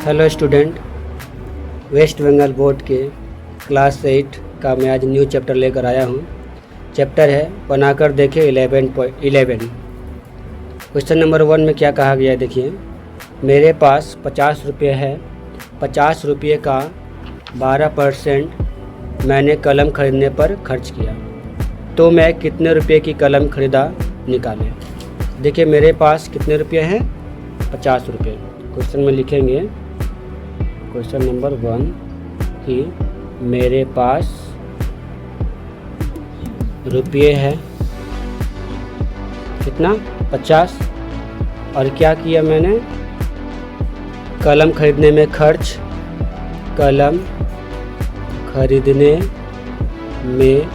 Hello student, West Bengal board के class 8 का मैं आज न्यू चैप्टर लेकर आया हूँ। चैप्टर है बनाकर देखें 11.11। क्वेश्चन नंबर 1 में क्या कहा गया है देखिए। मेरे पास 50 रुपये है, 50 रुपये का 12% मैंने कलम खरीदने पर खर्च किया, तो मैं कितने रुपये की कलम खरीदा निकालें। देखिए मेरे पास कितने रुपये हैं, 50 रुपये। क्वेश्चन में लिखेंगे क्वेश्चन नंबर 1 कि मेरे पास रुपये है कितना, 50, और क्या किया मैंने, कलम खरीदने में खर्च, कलम खरीदने में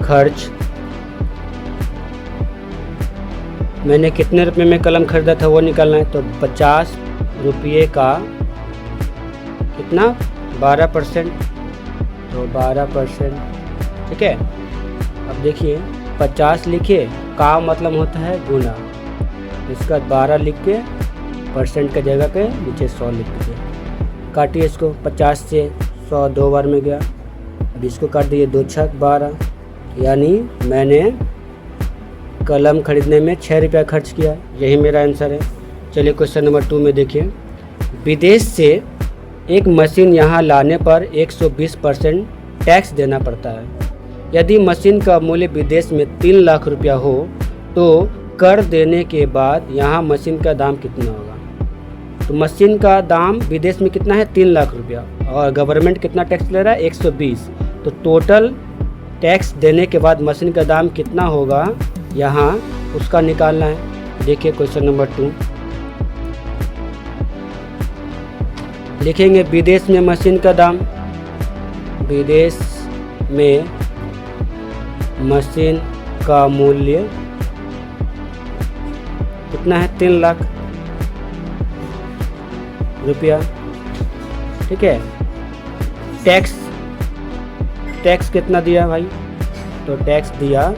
खर्च मैंने कितने रुपए में कलम खरीदा था वो निकालना है। तो 50 रुपये का कितना, 12%, तो 12%, ठीक है। अब देखिए 50 लिखिए, का मतलब होता है गुना, इसका 12 लिख के परसेंट का जगह पे नीचे 100 लिख दीजिए। काटिए इसको, 50 से 100 2 बार में गया। अब इसको काट दिए, 2 छक 12, यानी मैंने कलम खरीदने में 6 रुपया खर्च किया। यही मेरा आंसर है। चलिए क्वेश्चन नंबर 2 में देखिए। विदेश से एक मशीन यहाँ लाने पर 120% टैक्स देना पड़ता है। यदि मशीन का मूल्य विदेश में 3 लाख रुपया हो तो कर देने के बाद यहाँ मशीन का दाम कितना होगा। तो मशीन का दाम विदेश में कितना है, 3 लाख रुपया, और गवर्नमेंट कितना टैक्स ले रहा है, 120। तो टोटल टैक्स देने के बाद मशीन का दाम कितना होगा यहाँ उसका निकालना है। देखिए क्वेश्चन नंबर 2 लिखेंगे। विदेश में मशीन का दाम, विदेश में मशीन का मूल्य कितना है, 3 लाख रुपया, ठीक है। टैक्स कितना दिया भाई, तो टैक्स दिया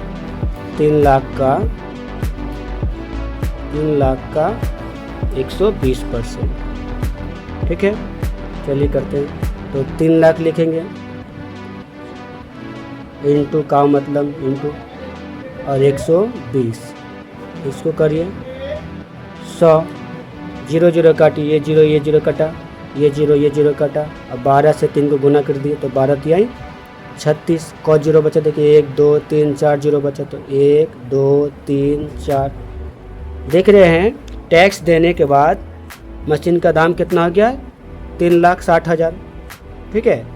3 लाख का 120%, ठीक है। चलिए करते हैं। तो 3 लाख लिखेंगे, इंटू का मतलब इंटू और 120, इसको करिए 100, 0 0 काटिए, ये 0 ये 0 कटा, ये 0 ये 0 कटा। अब 12 से 3 को गुना कर दिए तो 12 तिहाई 36, को 0 बचा, देखिए 1 2 3 4 0 बचा, तो 1 2 3 4। देख रहे हैं टैक्स देने के बाद मशीन का दाम कितना हो गया, 3,60,000, ठीक है।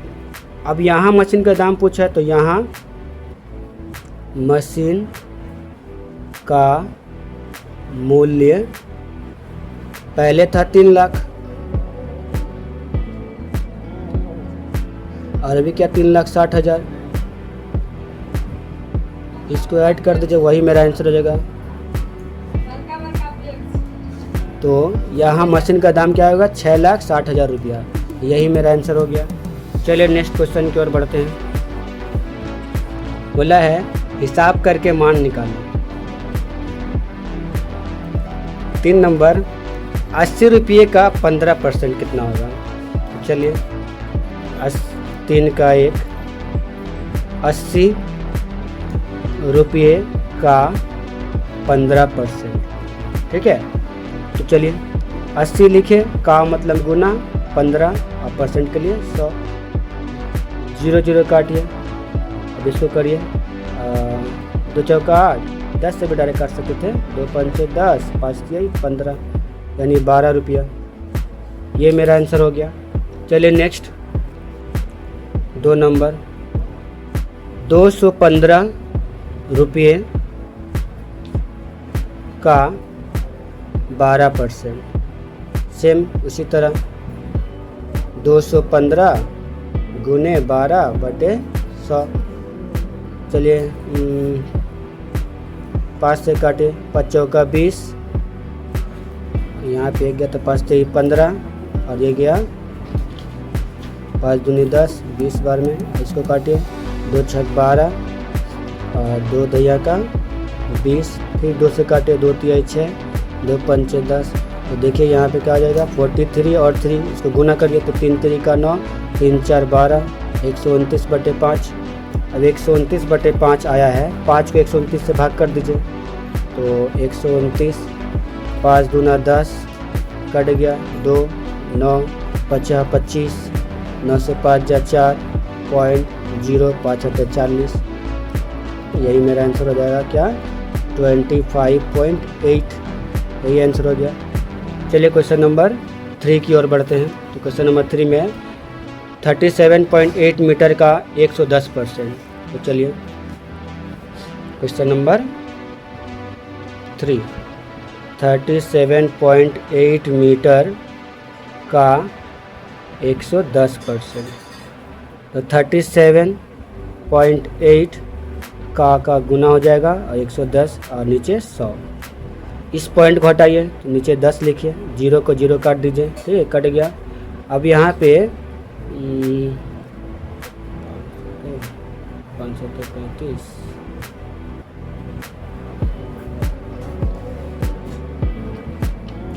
अब यहाँ मशीन का दाम पूछा है तो यहाँ मशीन का मूल्य पहले था 3 लाख और अभी क्या 3,60,000, इसको ऐड कर दीजिए, वही मेरा आंसर हो जाएगा। तो यहाँ मशीन का दाम क्या होगा, 6,60,000 रुपया। यही मेरा आंसर हो गया। चलिए नेक्स्ट क्वेश्चन की ओर बढ़ते हैं। बोला है हिसाब करके मान निकालो। 3 नंबर, 80 रुपये का 15% कितना होगा। चलिए 3 का 1, 80 रुपये का 15%, ठीक है। तो चलिए 80 लिखे, का मतलब गुना, 15 और परसेंट के लिए 100, 0 0 काटिए। अब इसको करिए, 2 चौका 8, 10 से भी डायरेक्ट काट सकते थे, 2 पंचे 10, 5 तिहाई 15, यानी 12 रुपया। ये मेरा आंसर हो गया। चलिए नेक्स्ट 2 नंबर, 215 रुपये का 12%, सेम उसी तरह 215 गुने 12 बटे 100। चलिए 5 से काटे, 5 चौका 20, यहाँ पे गया तो 5 से 15 और ये गया 5 दूनी 10, 20 बार में। इसको काटिए, 2 छक 12 और 2 दहिया का 20, फिर 2 से काटे, 2 तिहाई 6, 2 पंचे 10, तो देखिए यहाँ पे क्या आ जाएगा 43 और 3 इसको गुना करिए तो 3 3 का 9, 3 4 12, 129/5। अब 129/5 आया है, 5 को 129 से भाग कर दीजिए तो 129, 5 दूना 10, कट गया 2, 9 5 25, 9 से 5 जा 4, 0.05 40। यही मेरा आंसर हो जाएगा क्या 25.8, यही आंसर हो गया। चलिए क्वेश्चन नंबर 3 की ओर बढ़ते हैं। तो क्वेश्चन नंबर 3 में 37.8 मीटर का 110%। तो चलिए क्वेश्चन नंबर 3, 37.8 मीटर का 110%। तो 37.8 का गुना हो जाएगा और 110 और नीचे 100। इस पॉइंट को हटाइए तो नीचे 10 लिखिए, 0 को 0 काट दीजिए, ठीक है, कट गया। अब यहाँ पे 535,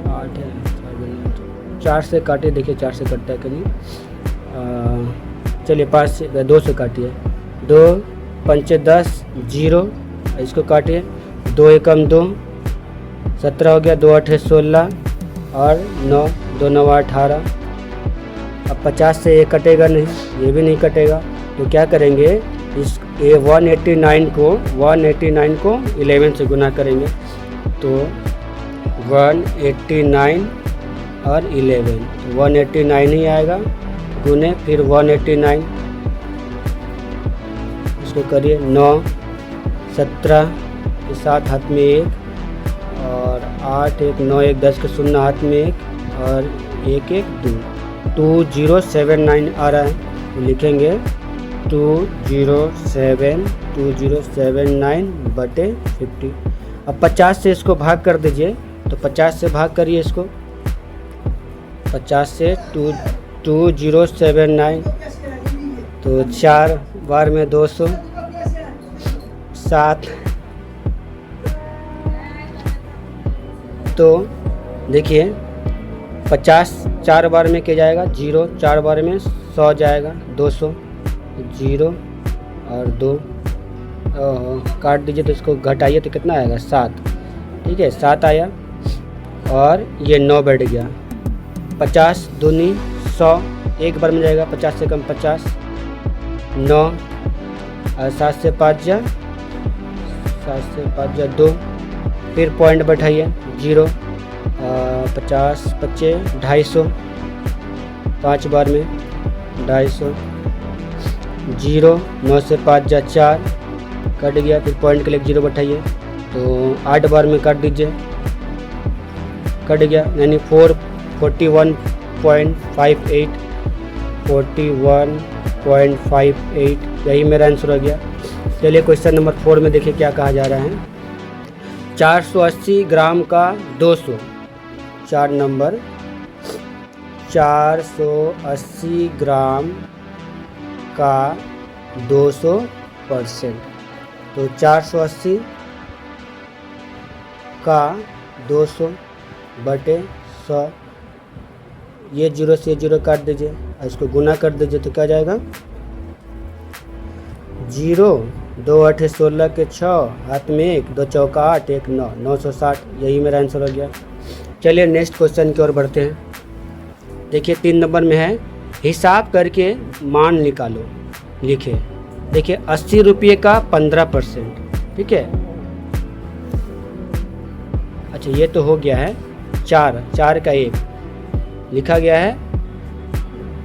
8 है, 4 से काटिए, देखिए 4 से कटता है कहीं। चलिए 5 से 2 से काटिए, 2 5 10, 0, इसको काटिए, 2 एकम 2, 17 हो गया, 2 8 16 और 9, 2 9 18। अब 50 से ये कटेगा नहीं, ये भी नहीं कटेगा, तो क्या करेंगे, इस 189 को 11 से गुना करेंगे तो 189 और 11, 189 ही आएगा, गुने फिर 189, इसको करिए 9 17 के साथ हाथ में 1 और 8 1 9 1 10 के 0 हाथ में 1 और 1 1 2, 2079 आ रहा है, तो लिखेंगे 2079/50। अब 50 से इसको भाग कर दीजिए, तो 50 से भाग करिए इसको, 50 से 2079, तो 4 बार में 200, 7। तो देखिए 50 4 बार में क्या जाएगा, 0, 4 बार में 100 जाएगा, 200, 0 और 2, काट दीजिए तो इसको घटाइए तो कितना आएगा 7, ठीक है, 7 आया और ये 9 बैठ गया। 50 दूनी 100, एक बार में जाएगा, 50 से कम 50, 9 और 7 से 5 जा 2, फिर पॉइंट बैठाइए 0, 50 25 250, 5 बार में 250, 0 9 से 5 जा 4, कट गया, फिर पॉइंट के लिए 0 बैठाइए तो 8 बार में काट दीजिए, कट गया, यानी 41.58, यही मेरा आंसर हो गया। चलिए क्वेश्चन नंबर 4 में देखिए क्या कहा जा रहा है। 480 ग्राम का 200, 4 नंबर 480 ग्राम का 200%। तो 480 का 200/100, ये 0 से 0 काट दीजिए और इसको गुना कर दीजिए तो क्या जाएगा, 0 2 8 16 के 6 हाथ में 1, 2 चौका 8 1 9, 960, यही मेरा आंसर हो गया। चलिए नेक्स्ट क्वेश्चन की ओर बढ़ते हैं। देखिए 3 नंबर में है, हिसाब करके मान निकालो, लिखे। देखिए 80 रुपये का 15%, ठीक है। अच्छा ये तो हो गया है, 4 का 1 लिखा गया है।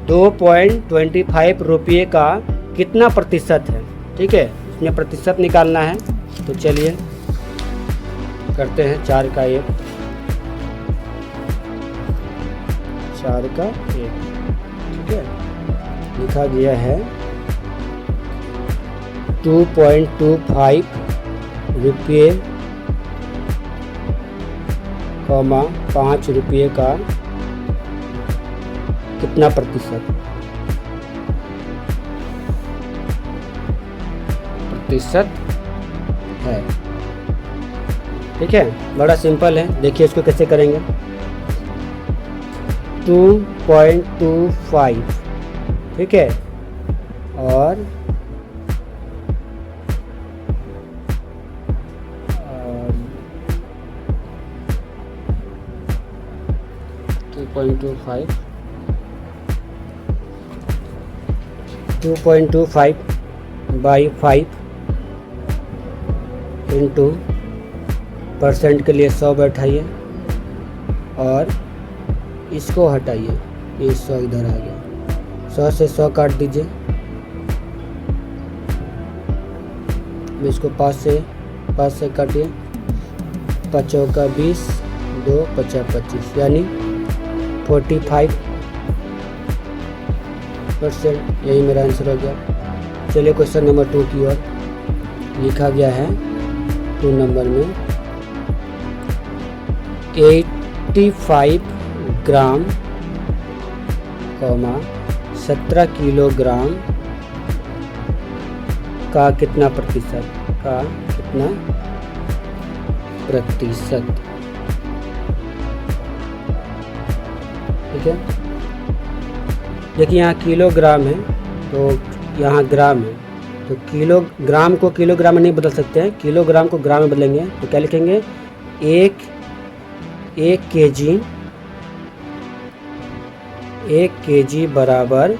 2.25 रुपये का कितना प्रतिशत है, ठीक है, इसमें प्रतिशत निकालना है। तो चलिए करते हैं, 4 का 1, 4 का 1, ठीक है, लिखा गया है 2.25 रुपये, 5 रुपये का कितना प्रतिशत है, ठीक है। बड़ा सिंपल है, देखिए इसको कैसे करेंगे। 2.25, ठीक है। और 2.25 बाई 5 इंटू परसेंट के लिए 100 बैठाइए और इसको हटाइए, ये 100 इधर आ गया, 100 से 100 काट दीजिए। इसको 5 से काटिए, 5 चौका 20, 2 5 25, यानी 45%। यही मेरा आंसर हो गया। चलिए क्वेश्चन नंबर 2 की ओर। लिखा गया है 2 नंबर में 85 ग्राम, 17 किलोग्राम का कितना प्रतिशत, ठीक है। देखिए यहाँ किलोग्राम है तो यहाँ ग्राम है, तो किलोग्राम को किलोग्राम में नहीं बदल सकते हैं, किलोग्राम को ग्राम में बदलेंगे तो क्या लिखेंगे, एक केजी बराबर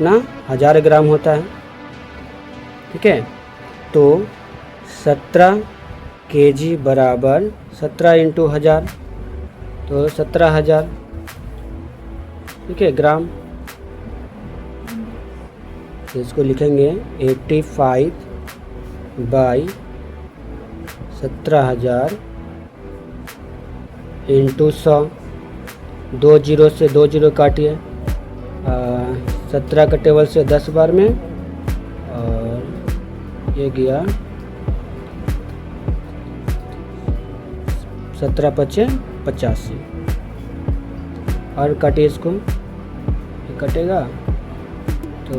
ना 1000 ग्राम होता है, ठीक है। तो 17 केजी बराबर 17 इंटू 1000, तो 17,000, ठीक है, ग्राम। तो इसको लिखेंगे 85 बाई 17,000 इंटू 100, 2 जीरो से 2 जीरो काटिए, 17 का टेबल से 10 बार में, और ये गया 17 पचे 85, और काटिए इसको, ये कटेगा तो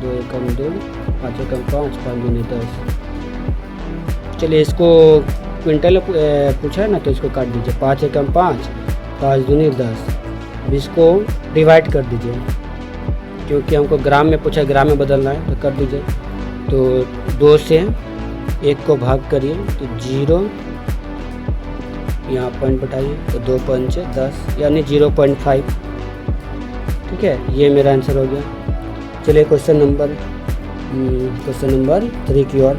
2 एकम 2, 5 एकम 5, 5 दूनी 10। चलिए इसको क्विंटल पूछा है ना, तो इसको काट दीजिए, 5 एकम 5, 5 दूनी 10। अब इसको डिवाइड कर दीजिए, क्योंकि हमको ग्राम में पूछा, ग्राम में बदलना है, तो कर दीजिए। तो 2 से 1 को भाग करिए तो 0, यहाँ पॉइंट बैठाइए तो 2 पंच 10, यानी 0.5, ठीक है। ये मेरा आंसर हो गया। चलिए क्वेश्चन नंबर 3 की ओर।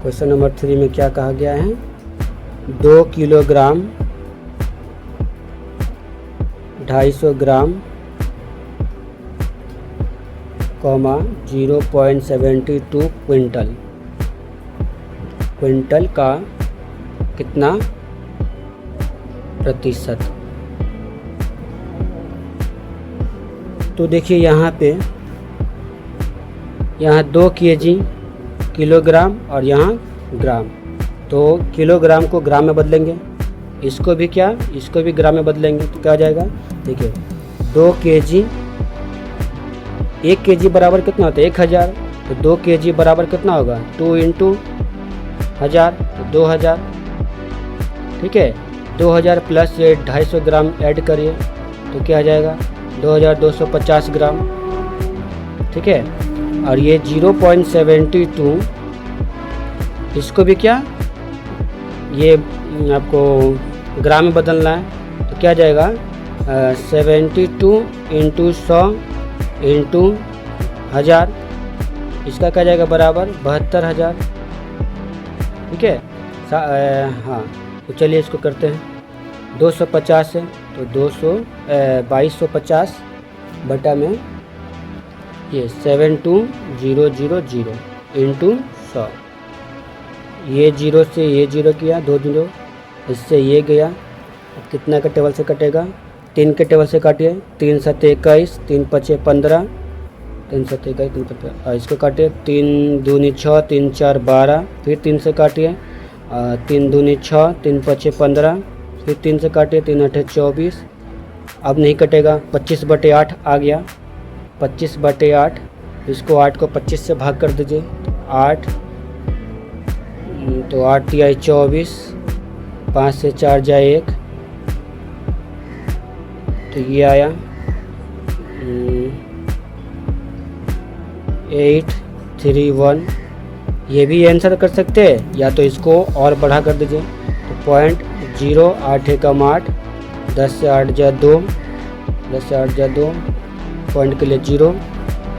क्वेश्चन नंबर 3 में क्या कहा गया है, 2 किलोग्राम, 250 ग्राम, 0.72 क्विंटल का कितना प्रतिशत। तो देखिए यहाँ पे, यहाँ 2 केजी किलोग्राम और यहाँ ग्राम, तो किलोग्राम को ग्राम में बदलेंगे, इसको भी ग्राम में बदलेंगे, तो क्या आ जाएगा, देखिए 2 केजी, 1 केजी बराबर कितना होता है, 1000, तो 2 केजी बराबर कितना होगा, 2 इंटू 1000, तो 2000, ठीक है। 2000 प्लस ये 250 ग्राम ऐड करिए तो क्या आ जाएगा, 2250 ग्राम, ठीक है। और ये 0.72, इसको भी क्या, ये आपको ग्राम में बदलना है, तो क्या आ जाएगा, 72 इंटू 100 इंटू 1000, इसका क्या जाएगा, बराबर 72,000, ठीक है। हाँ, तो चलिए इसको करते हैं, 250 है तो 2250 बटा में ये 72000 इंटू 100, ये 0 से ये 0 किया, 2 0, इससे ये गया, अब कितना के टेबल से कटेगा, 3 के टेबल से काटिए, 3 7 21, 3 5 15, 3 7 21, 3 5, इसको काटिए, 3 दूनी 6, 3 4 12, फिर 3 से काटिए, 3 दूनी 6, 3 5 15, फिर 3 से काटिए, 3 8 24, अब नहीं कटेगा, 25/8 आ गया, 25/8, इसको 8 को 25 से भाग कर दीजिए, 8, तो 8 तिहाई 24, 5 से 4 जाए 1, तो ये आया 831। ये भी आंसर कर सकते हैं, या तो इसको और बढ़ा कर दीजिए, तो 0.0, 8 एकम 8, 10 से 8 जा 2, 10 से 8 जा 2, पॉइंट के लिए 0,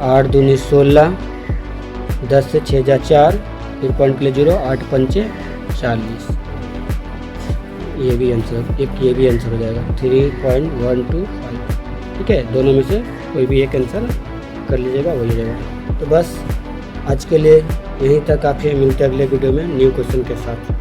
8 दूनी 16, 10 से 6 जा 4, फिर पॉइंट के लिए 0, 8 पंचे 40। ये भी आंसर, ये भी आंसर हो जाएगा 3.125। ठीक है, दोनों में से कोई भी एक आंसर कर लीजिएगा, वही हो जाएगा। तो बस आज के लिए यहीं तक काफ़ी है, मिलते हैं अगले वीडियो में न्यू क्वेश्चन के साथ।